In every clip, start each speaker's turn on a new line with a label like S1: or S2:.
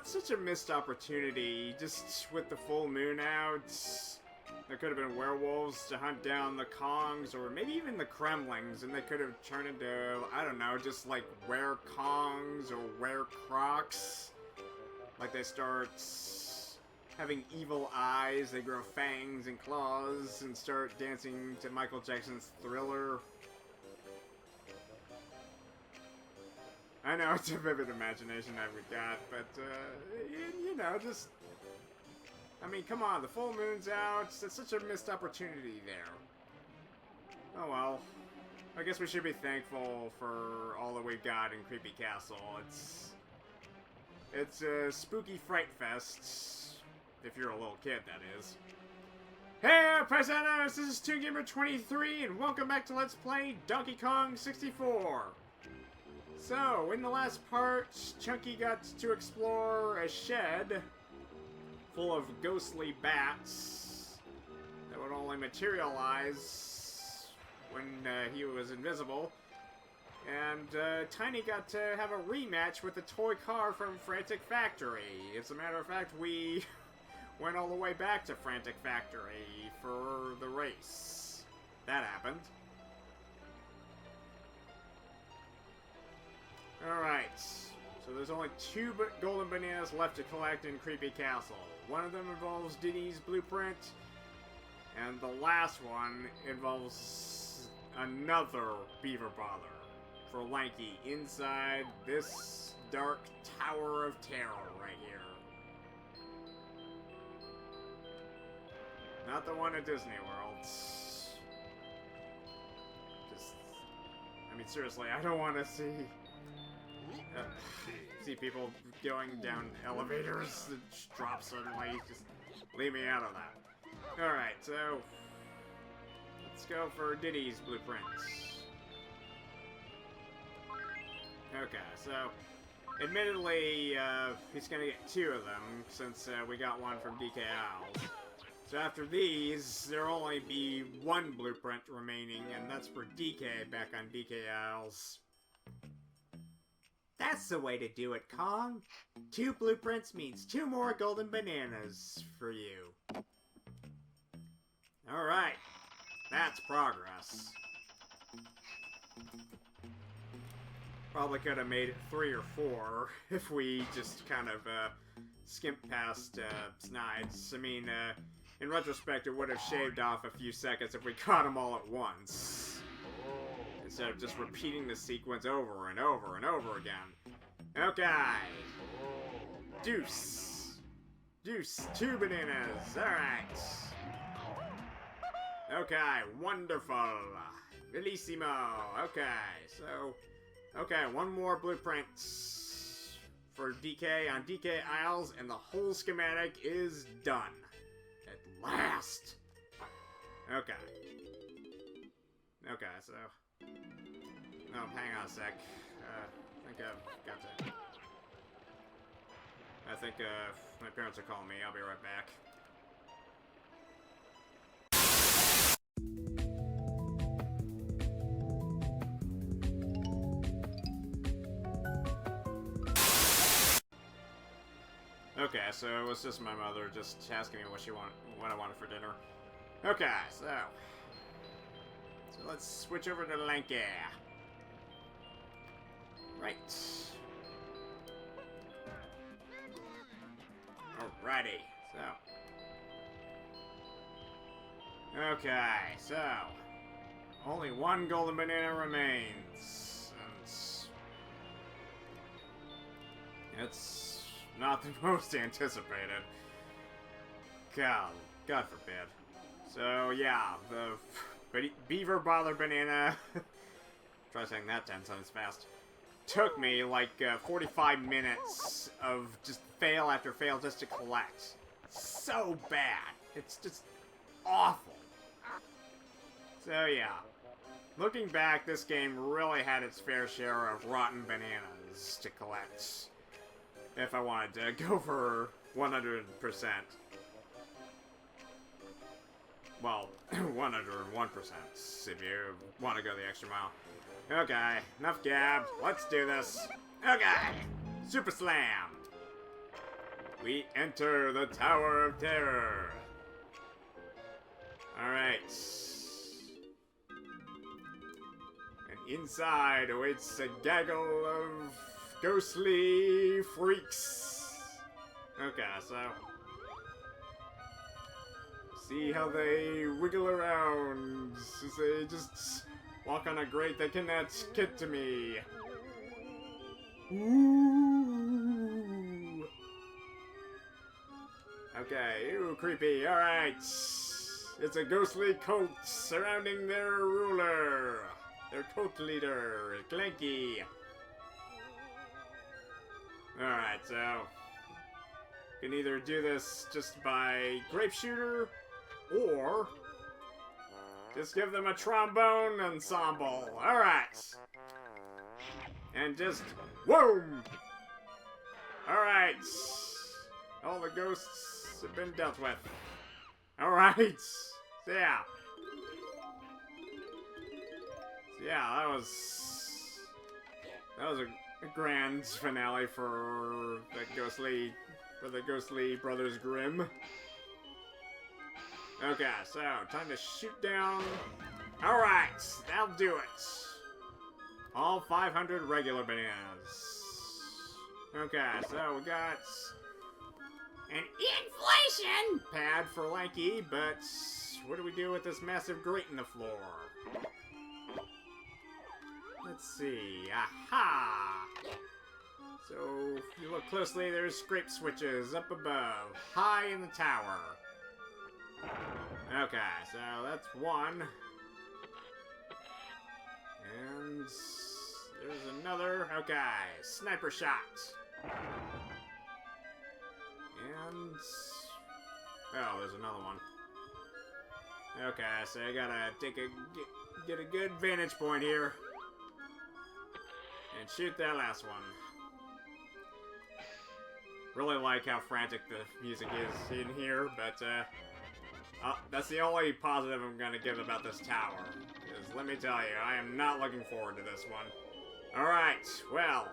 S1: That's such a missed opportunity, just with the full moon out. There could have been werewolves to hunt down the Kongs, or maybe even the Kremlings, and they could have turned into, I don't know, just like were-Kongs or were-Crocs. Like they start having evil eyes, they grow fangs and claws, and start dancing to Michael Jackson's Thriller. I know it's a vivid imagination that we got, but, you know, just... I mean, come on, the full moon's out. It's such a missed opportunity there. Oh well. I guess we should be thankful for all that we've got in Creepy Castle. It's a spooky fright fest. If you're a little kid, that is. Hey, Paisanos! This is ToonGamer23, and welcome back to Let's Play Donkey Kong 64. So, in the last part, Chunky got to explore a shed full of ghostly bats that would only materialize when he was invisible. And Tiny got to have a rematch with the toy car from Frantic Factory. As a matter of fact, we went all the way back to Frantic Factory for the race. That happened. Alright, so there's only two golden bananas left to collect in Creepy Castle. One of them involves Diddy's blueprint, and the last one involves another Beaver bother for Lanky inside this dark tower of terror right here. Not the one at Disney World. I mean, seriously, I don't want to see people going down elevators that drop suddenly. Just leave me out of that. Alright, so let's go for Diddy's blueprints. Okay, so admittedly, he's gonna get two of them since we got one from DK Owls. So after these, there'll only be one blueprint remaining, and that's for DK back on DK Owls. That's the way to do it, Kong. 2 blueprints means 2 more golden bananas for you. Alright. That's progress. Probably could have made it 3 or 4 if we just kind of skimped past Snides. I mean, in retrospect, it would have shaved off a few seconds if we caught them all at once. Instead of just repeating the sequence over and over and over again. Okay. Deuce. Deuce. 2 bananas. Alright. Okay, wonderful. Bellissimo. Okay, so... Okay, 1 more blueprint for DK on DK Isles, and the whole schematic is done. At last. Okay. Okay, so... Oh, hang on a sec. I think I've got to... I think my parents are calling me. I'll be right back. Okay, so it was just my mother just asking me what I wanted for dinner. Okay, so let's switch over to Lanky. Right. Alrighty, so. Okay, so. Only 1 golden banana remains. And it's not the most anticipated. God forbid. So, yeah, the Beaver bother banana. Try saying that 10 times fast. Took me like 45 minutes of just fail after fail just to collect. So bad. It's just awful. So yeah. Looking back, this game really had its fair share of rotten bananas to collect. If I wanted to go for 100%. Well, 101% if you want to go the extra mile. Okay, enough gab. Let's do this. Okay! Super Slam! we enter the Tower of Terror. Alright. And inside awaits a gaggle of ghostly freaks. Okay, so... see how they wiggle around as they just walk on a grate that cannot get to me. Ooh. Okay, ooh, creepy. Alright. It's a ghostly cult surrounding their ruler. Their cult leader, Lanky. Alright, so... you can either do this just by grape shooter, or just give them a trombone ensemble. Alright. And just... whoa! Alright. All the ghosts have been dealt with. Alright. So yeah. That was a grand finale for the ghostly Brothers Grimm. Okay, so time to shoot down. Alright, that'll do it. All 500 regular bananas. Okay, so we got an inflation pad for Lanky, but what do we do with this massive grate in the floor? Let's see. Aha! So, if you look closely, there's scrape switches up above, high in the tower. Okay, so that's one. And there's another. Okay, sniper shot. And... oh, there's another one. Okay, so I gotta get a good vantage point here. And shoot that last one. Really like how frantic the music is in here, but that's the only positive I'm gonna give about this tower. Because let me tell you, I am not looking forward to this one. Alright, well,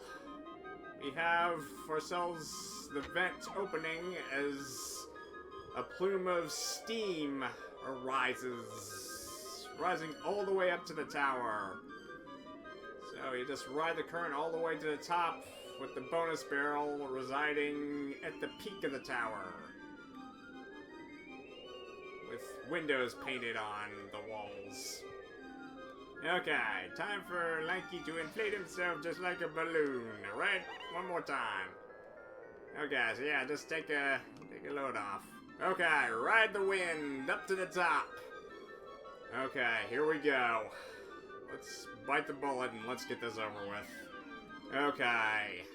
S1: we have ourselves the vent opening as a plume of steam arises, rising all the way up to the tower. So you just ride the current all the way to the top, with the bonus barrel residing at the peak of the tower, with windows painted on the walls. Okay, time for Lanky to inflate himself just like a balloon. Right? One more time. Okay, so yeah, just take a load off. Okay, ride the wind up to the top. Okay, here we go. Let's bite the bullet and let's get this over with. Okay.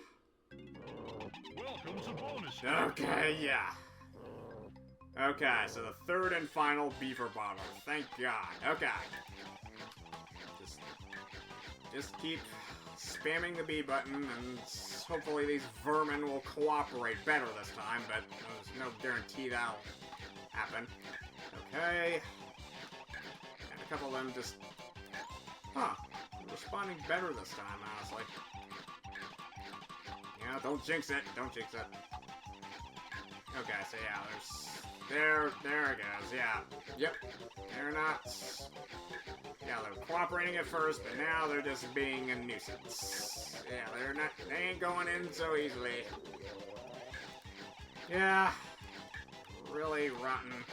S2: Welcome to bonus stage.
S1: Okay, yeah. Okay, so the third and final Beaver bottle. Thank God. Okay. Just keep spamming the B button, and hopefully these vermin will cooperate better this time, but there's no guarantee that'll happen. Okay. And a couple of them just... huh. Responding better this time, honestly. Yeah, don't jinx it. Don't jinx it. Okay, so yeah, there it goes, yeah. Yep. They're not... yeah, they're cooperating at first, but now they're just being a nuisance. Yeah, they ain't going in so easily. Yeah. Really rotten.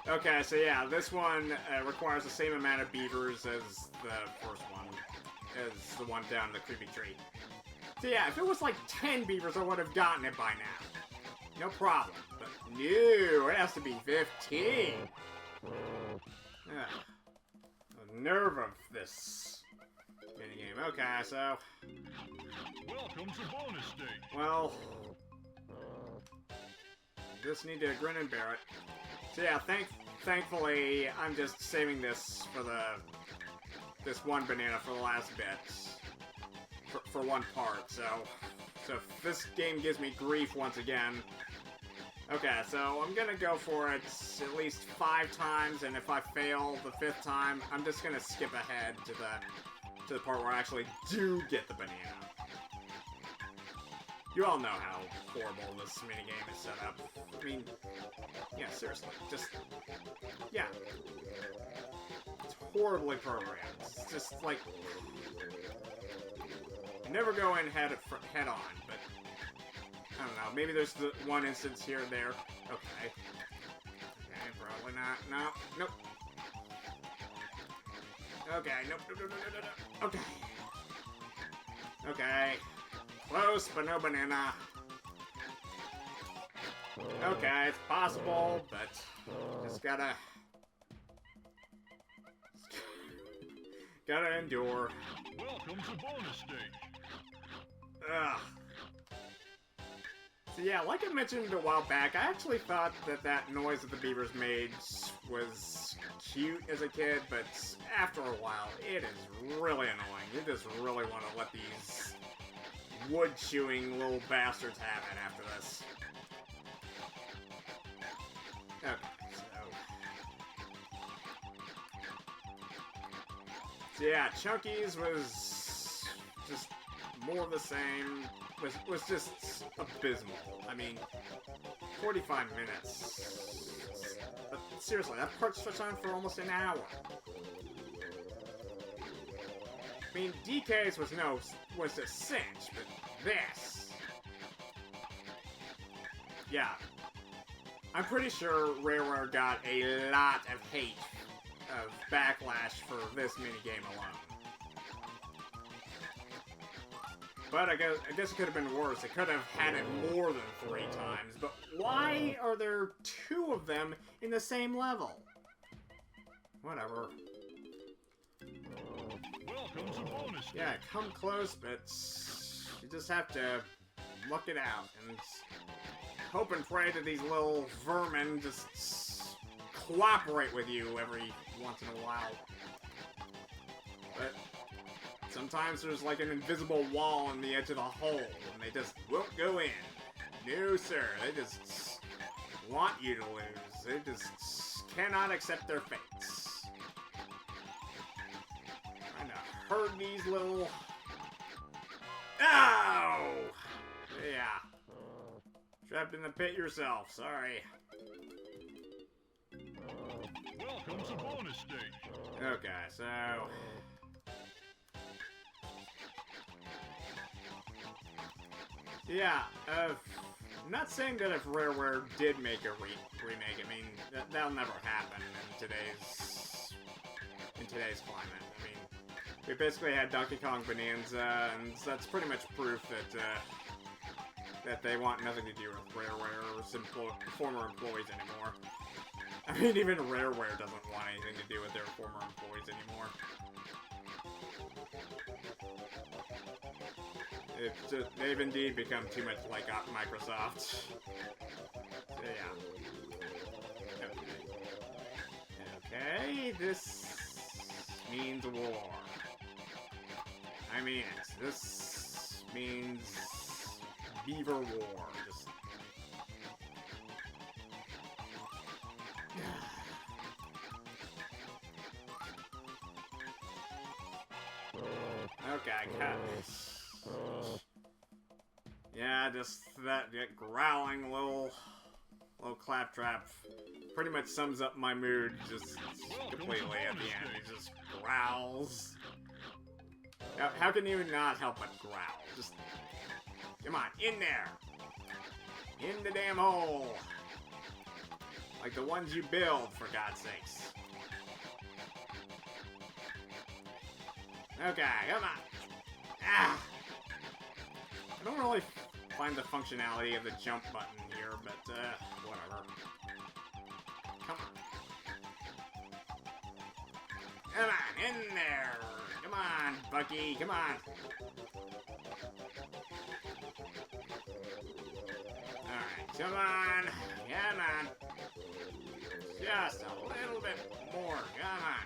S1: Okay, so yeah, this one requires the same amount of beavers as the first one. As the one down the creepy tree. So yeah, if it was like 10 beavers, I would have gotten it by now. No problem. But no, it has to be 15. The nerve of this minigame. Okay, so...
S2: Welcome to bonus stage.
S1: well... just need to grin and bear it. So yeah, thankfully, I'm just saving this for this one banana for the last bit. For one part, so if this game gives me grief once again... okay, so I'm gonna go for it at least 5 times, and if I fail the 5th time, I'm just gonna skip ahead to the part where I actually do get the banana. You all know how horrible this minigame is set up. I mean, yeah, seriously, just, yeah. It's horribly programmed. It's just like, you never go in head on, but I don't know, maybe there's the one instance here and there. Okay. Okay, probably not. No, nope. Okay, nope, nope, nope, nope, nope, nope. Okay. Okay. Close, but no banana. Okay, it's possible, but just gotta endure.
S2: Welcome to bonus stage.
S1: Ugh. So yeah, like I mentioned a while back, I actually thought that noise that the beavers made was cute as a kid, but after a while, it is really annoying. You just really want to let these wood-chewing little bastards have it after this. Okay, so yeah, Chunky's was just more of the same. Was just abysmal. I mean, 45 minutes. But seriously, that part stretched on for almost an hour. I mean, DK's was a cinch, but this, yeah, I'm pretty sure Rareware got a lot of hate, of backlash for this minigame alone. But I guess it could have been worse. It could have had it more than 3 times. But why are there 2 of them in the same level? Whatever.
S2: Welcome to bonus stage.
S1: Yeah, come close, but you just have to look it out and hope and pray that these little vermin just cooperate with you every once in a while. But sometimes there's like an invisible wall on the edge of the hole, and they just won't go in. No, sir. They just want you to lose. They just cannot accept their fates. Trying to herd these little... Ow! Yeah. Trapped in the pit yourself. Sorry.
S2: Welcome to bonus stage.
S1: Okay, so... Yeah, I'm not saying that if Rareware did make a remake, I mean, that'll never happen in today's climate. I mean, we basically had Donkey Kong Bonanza, and that's pretty much proof that they want nothing to do with Rareware's former employees anymore. I mean, even Rareware doesn't want anything to do with their former employees anymore. They've indeed become too much like Microsoft. So, yeah. Okay, this means war. I mean it. This means Beaver war. Just... Okay, cut. Yeah, just that growling little claptrap pretty much sums up my mood just completely at the end. He just growls. How can you not help but growl? Just, come on, in there! In the damn hole! Like the ones you build, for God's sakes. Okay, come on! Ah! I don't really find the functionality of the jump button here, but, whatever. Come on. Come on, in there! Come on, Bucky, come on! Alright, come on! Come on! Just a little bit more, come on!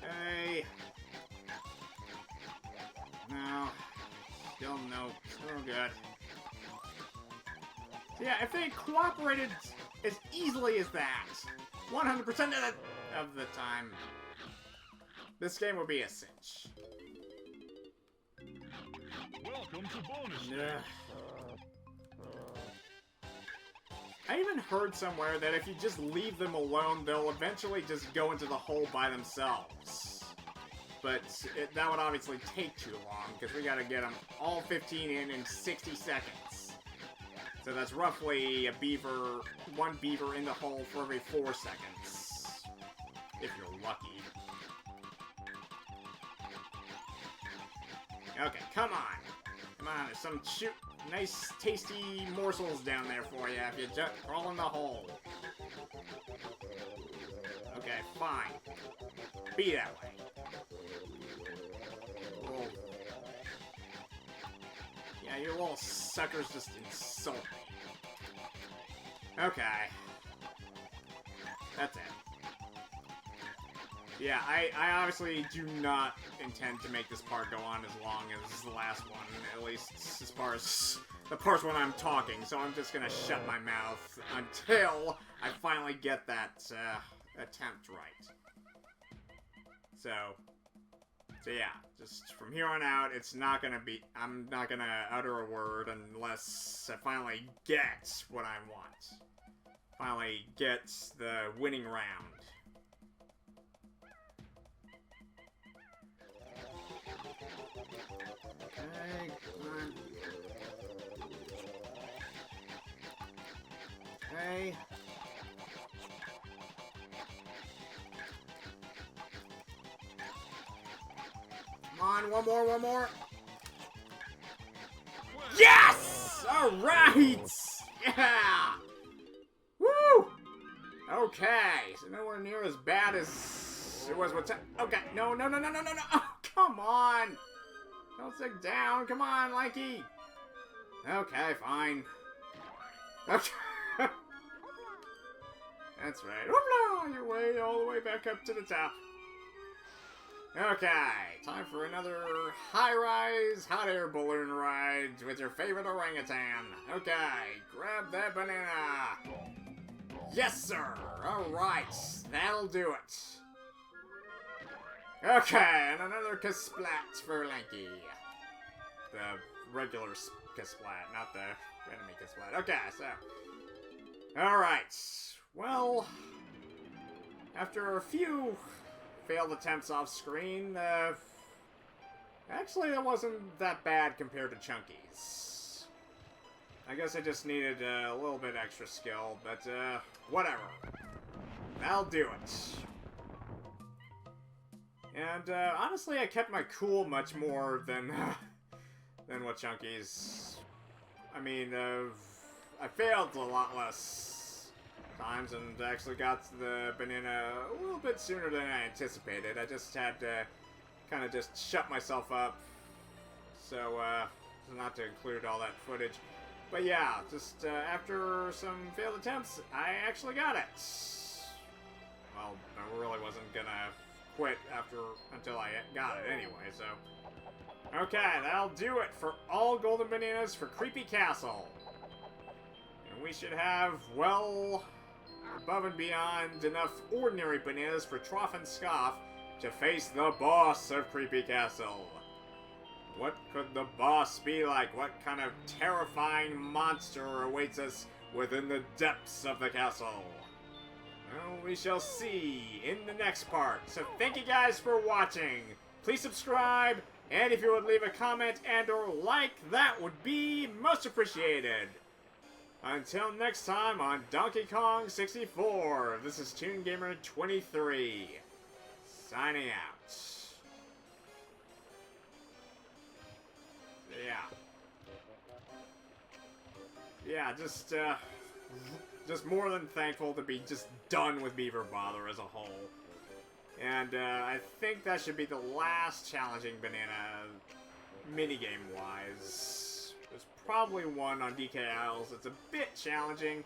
S1: Okay. No. Still no. Still good. So yeah, if they cooperated as easily as that, 100% of the time, this game would be a cinch.
S2: Welcome to bonus stage.
S1: Yeah. I even heard somewhere that if you just leave them alone, they'll eventually just go into the hole by themselves. But that would obviously take too long, because we gotta get them all 15 in 60 seconds. So that's roughly one beaver in the hole for every 4 seconds. If you're lucky. Okay, come on. Come on, there's some nice, tasty morsels down there for you if you just crawl in the hole. Okay, fine. Be that way. Yeah, you little suckers just insult me. Okay. That's it. Yeah, I obviously do not intend to make this part go on as long as the last one, at least as far as the parts when I'm talking, so I'm just gonna shut my mouth until I finally get that attempt right. So yeah, just from here on out, I'm not gonna utter a word unless I finally get what I want. Finally get the winning round. Okay, come on. Okay. Come on, one more. Yes! Alright! Yeah! Woo! Okay, so nowhere near as bad as it was with okay, no. Oh, come on! Don't sit down. Come on, Lanky. Okay, fine. Okay. That's right. Hoopla! Your way all the way back up to the top. Okay, time for another high-rise hot air balloon ride with your favorite orangutan. Okay, grab that banana. Yes, sir. All right, that'll do it. Okay, and another Kasplat for Lanky. The regular Kasplat, not the enemy Kasplat. Okay, so. Alright. Well, after a few failed attempts off screen, actually it wasn't that bad compared to Chunky's. I guess I just needed a little bit extra skill, but whatever. That'll do it. And honestly, I kept my cool much more than what Chunky's. I mean, I failed a lot less times and actually got to the banana a little bit sooner than I anticipated. I just had to kind of just shut myself up, so not to include all that footage. But yeah, just after some failed attempts, I actually got it. Well, I really wasn't gonna quit until I got it anyway, so. Okay, that'll do it for all golden bananas for Creepy Castle. And we should have, well, above and beyond enough ordinary bananas for Trough and Scoff to face the boss of Creepy Castle. What could the boss be like? What kind of terrifying monster awaits us within the depths of the castle? Well, we shall see in the next part. So thank you guys for watching. Please subscribe, and if you would leave a comment and or like, that would be most appreciated. Until next time on Donkey Kong 64, this is Toon Gamer 23, signing out. Yeah, just more than thankful to be just done with Beaver Bother as a whole. And I think that should be the last challenging banana minigame-wise. There's probably one on DK Isles that's a bit challenging,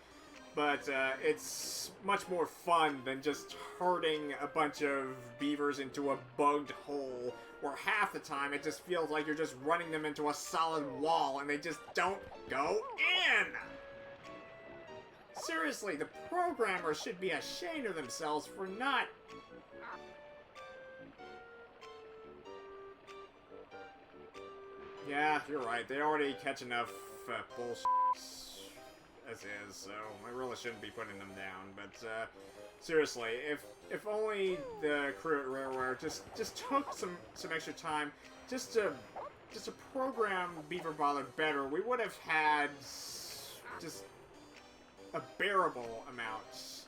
S1: but it's much more fun than just herding a bunch of beavers into a bugged hole, where half the time it just feels like you're just running them into a solid wall and they just don't go in! Seriously, the programmers should be ashamed of themselves for not Yeah, you're right. They already catch enough bullshit as is, so I really shouldn't be putting them down. But seriously, if only the crew at Rareware just took some extra time just to program Beaver Bother better, we would have had just a bearable amount.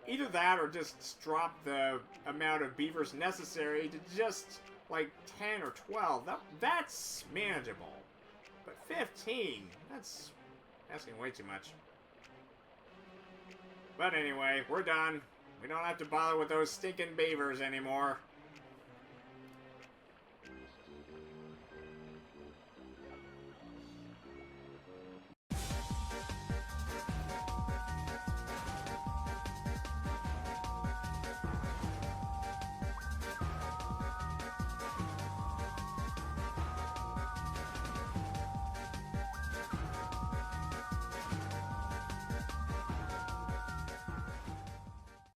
S1: Either that or just drop the amount of beavers necessary to just like 10 or 12. That's manageable. But 15, that's asking way too much. But anyway, we're done. We don't have to bother with those stinking beavers anymore.